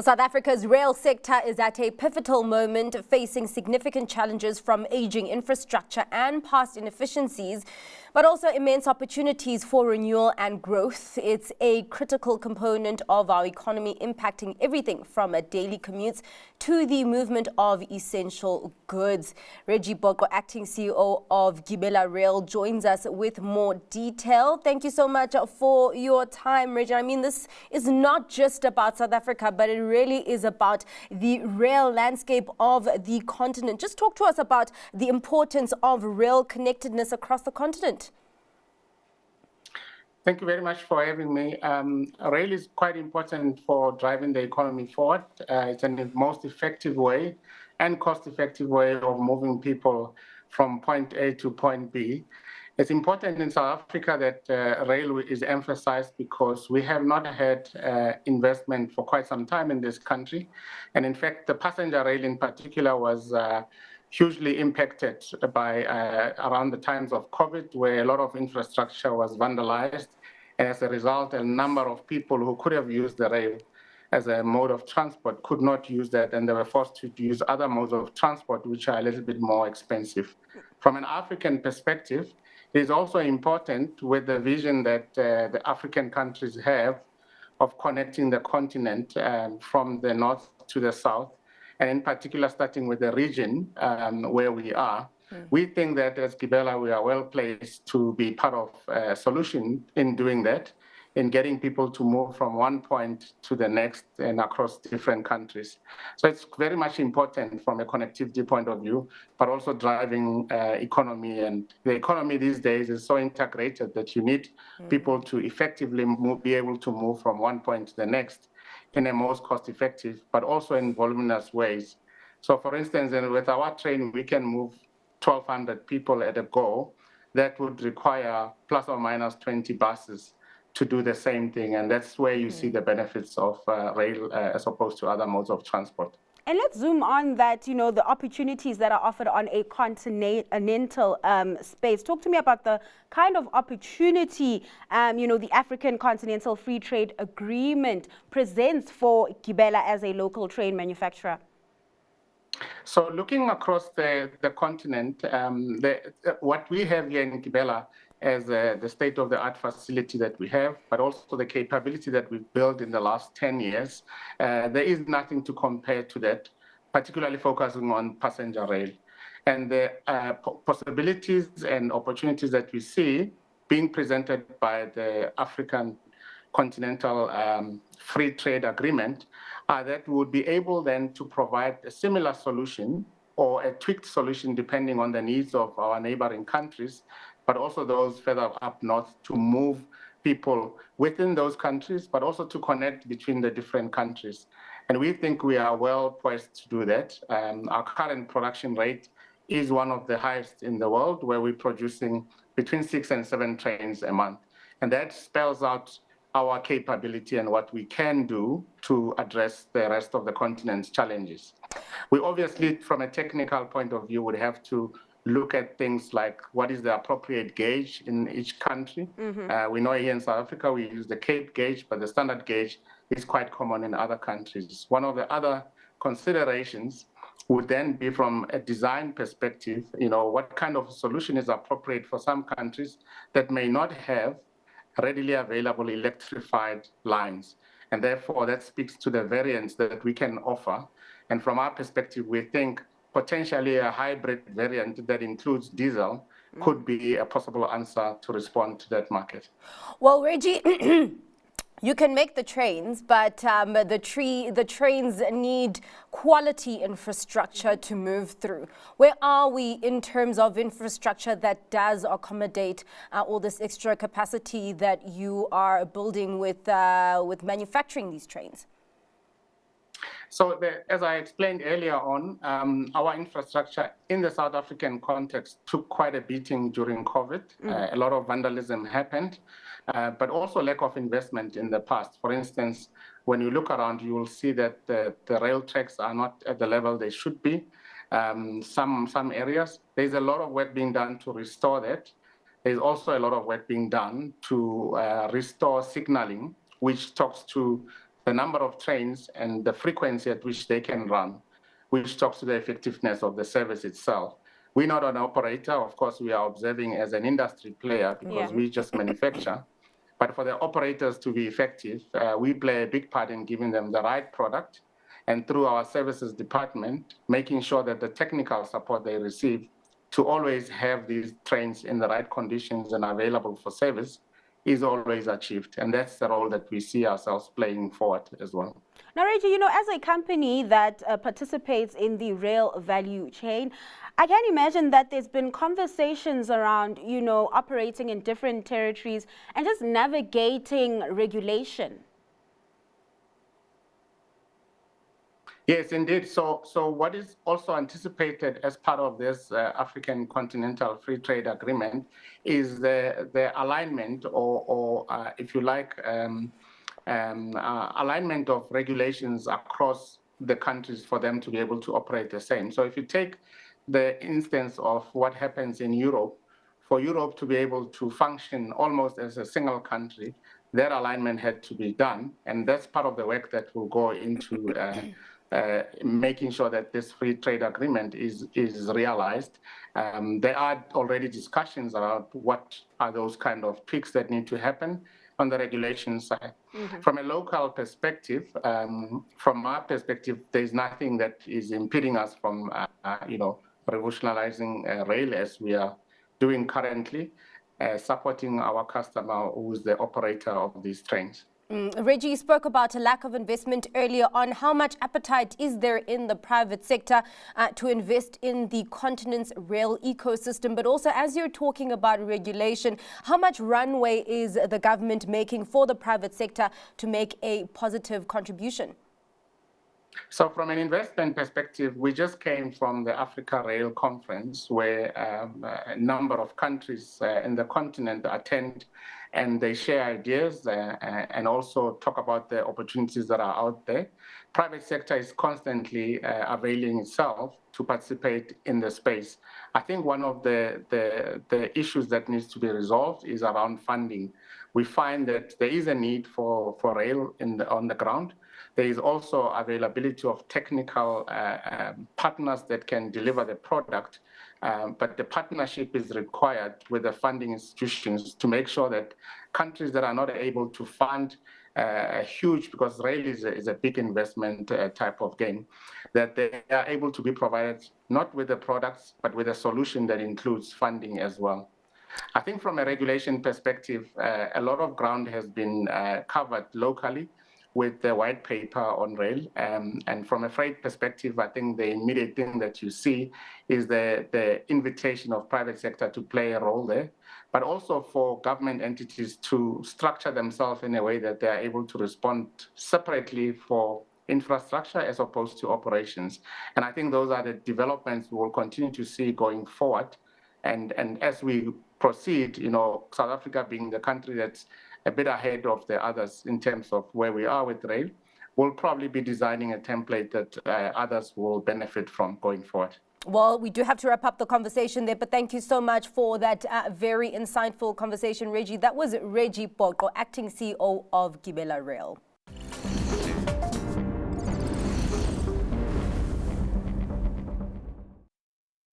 South Africa's rail sector is at a pivotal moment, facing significant challenges from aging infrastructure and past inefficiencies, but also immense opportunities for renewal and growth. It's a critical component of our economy, impacting everything from daily commutes to the movement of essential goods. Reggie Boqo, acting CEO of Gibela Rail, joins us with more detail. Thank you so much for your time, Reggie. I mean, this is not just about South Africa, but it really is about the rail landscape of the continent. Just talk to us about the importance of rail connectedness across the continent. Thank you very much for having me. Rail is quite important for driving the economy forward. It's the most effective way and cost-effective way of moving people from point A to point B. It's important in South Africa that rail is emphasized because we have not had investment for quite some time in this country. And in fact, the passenger rail in particular was hugely impacted by around the times of COVID, where a lot of infrastructure was vandalized. And as a result, a number of people who could have used the rail as a mode of transport could not use that, and they were forced to use other modes of transport, which are a little bit more expensive. From an African perspective, it is also important with the vision that the African countries have of connecting the continent from the north to the south, and in particular, starting with the region where we are. We think that as Gibela, we are well placed to be part of a solution in doing that, in getting people to move from one point to the next and across different countries. So it's very much important from a connectivity point of view, but also driving economy. And the economy these days is so integrated that you need people to effectively be able to move from one point to the next in a most cost-effective, but also in voluminous ways. So for instance, with our train, we can move 1,200 people at a go. That would require plus or minus 20 buses to do the same thing. And that's where you see the benefits of rail as opposed to other modes of transport. And let's zoom on that, the opportunities that are offered on a continental space. Talk to me about the kind of opportunity, the African Continental Free Trade Agreement presents for Gibela as a local train manufacturer. So looking across the continent, what we have here in Gibela as the state-of-the-art facility that we have, but also the capability that we've built in the last 10 years, there is nothing to compare to that, particularly focusing on passenger rail. And the possibilities and opportunities that we see being presented by the African Continental Free Trade Agreement are that we would be able then to provide a similar solution or a tweaked solution depending on the needs of our neighboring countries, but also those further up north, to move people within those countries, but also to connect between the different countries. And we think we are well poised to do that. Our current production rate is one of the highest in the world, where we're producing between 6 and 7 trains a month. And that spells out our capability and what we can do to address the rest of the continent's challenges. We obviously, from a technical point of view, would have to look at things like what is the appropriate gauge in each country. We know here in South Africa we use the Cape gauge, but the standard gauge is quite common in other countries. One of the other considerations would then be from a design perspective, what kind of solution is appropriate for some countries that may not have readily available electrified lines. And therefore, that speaks to the variants that we can offer. And from our perspective, we think potentially a hybrid variant that includes diesel could be a possible answer to respond to that market. Well, Reggie, you can make the trains, but the trains need quality infrastructure to move through. Where are we in terms of infrastructure that does accommodate all this extra capacity that you are building with manufacturing these trains? So as I explained earlier on, our infrastructure in the South African context took quite a beating during COVID. A lot of vandalism happened, but also lack of investment in the past. For instance, when you look around, you will see that the rail tracks are not at the level they should be. Some areas, there's a lot of work being done to restore that. There's also a lot of work being done to restore signaling, which talks to the number of trains and the frequency at which they can run, which talks to the effectiveness of the service itself. We're not an operator. Of course, we are observing as an industry player because we just manufacture. But for the operators to be effective, we play a big part in giving them the right product, and through our services department, making sure that the technical support they receive to always have these trains in the right conditions and available for service is always achieved. And that's the role that we see ourselves playing forward as well. Now, Reggie, as a company that participates in the rail value chain, I can imagine that there's been conversations around, operating in different territories and just navigating regulation. Yes, indeed. So what is also anticipated as part of this African Continental Free Trade Agreement is the alignment or if you like, alignment of regulations across the countries for them to be able to operate the same. So if you take the instance of what happens in Europe, for Europe to be able to function almost as a single country, that alignment had to be done. And that's part of the work that will go into making sure that this free trade agreement is realized. There are already discussions about what are those kind of tweaks that need to happen on the regulation side. From a local perspective, from our perspective, there's nothing that is impeding us from, revolutionizing rail as we are doing currently, supporting our customer who is the operator of these trains. Reggie, you spoke about a lack of investment earlier on. How much appetite is there in the private sector to invest in the continent's rail ecosystem? But also, as you're talking about regulation, how much runway is the government making for the private sector to make a positive contribution? So from an investment perspective, we just came from the Africa Rail Conference where a number of countries in the continent attend and they share ideas and also talk about the opportunities that are out there. Private sector is constantly availing itself to participate in the space. I think one of the issues that needs to be resolved is around funding. We find that there is a need for rail on the ground. There is also availability of technical partners that can deliver the product, but the partnership is required with the funding institutions to make sure that countries that are not able to fund huge, because rail is a big investment type of game, that they are able to be provided not with the products, but with a solution that includes funding as well. I think from a regulation perspective, a lot of ground has been covered locally with the white paper on rail. And from a freight perspective, I think the immediate thing that you see is the invitation of private sector to play a role there, but also for government entities to structure themselves in a way that they are able to respond separately for infrastructure as opposed to operations. And I think those are the developments we will continue to see going forward. And as we proceed, South Africa being the country that's a bit ahead of the others in terms of where we are with rail, we'll probably be designing a template that others will benefit from going forward. Well, we do have to wrap up the conversation there, but thank you so much for that very insightful conversation, Reggie. That was Reggie Boqo, Acting CEO of Gibela Rail.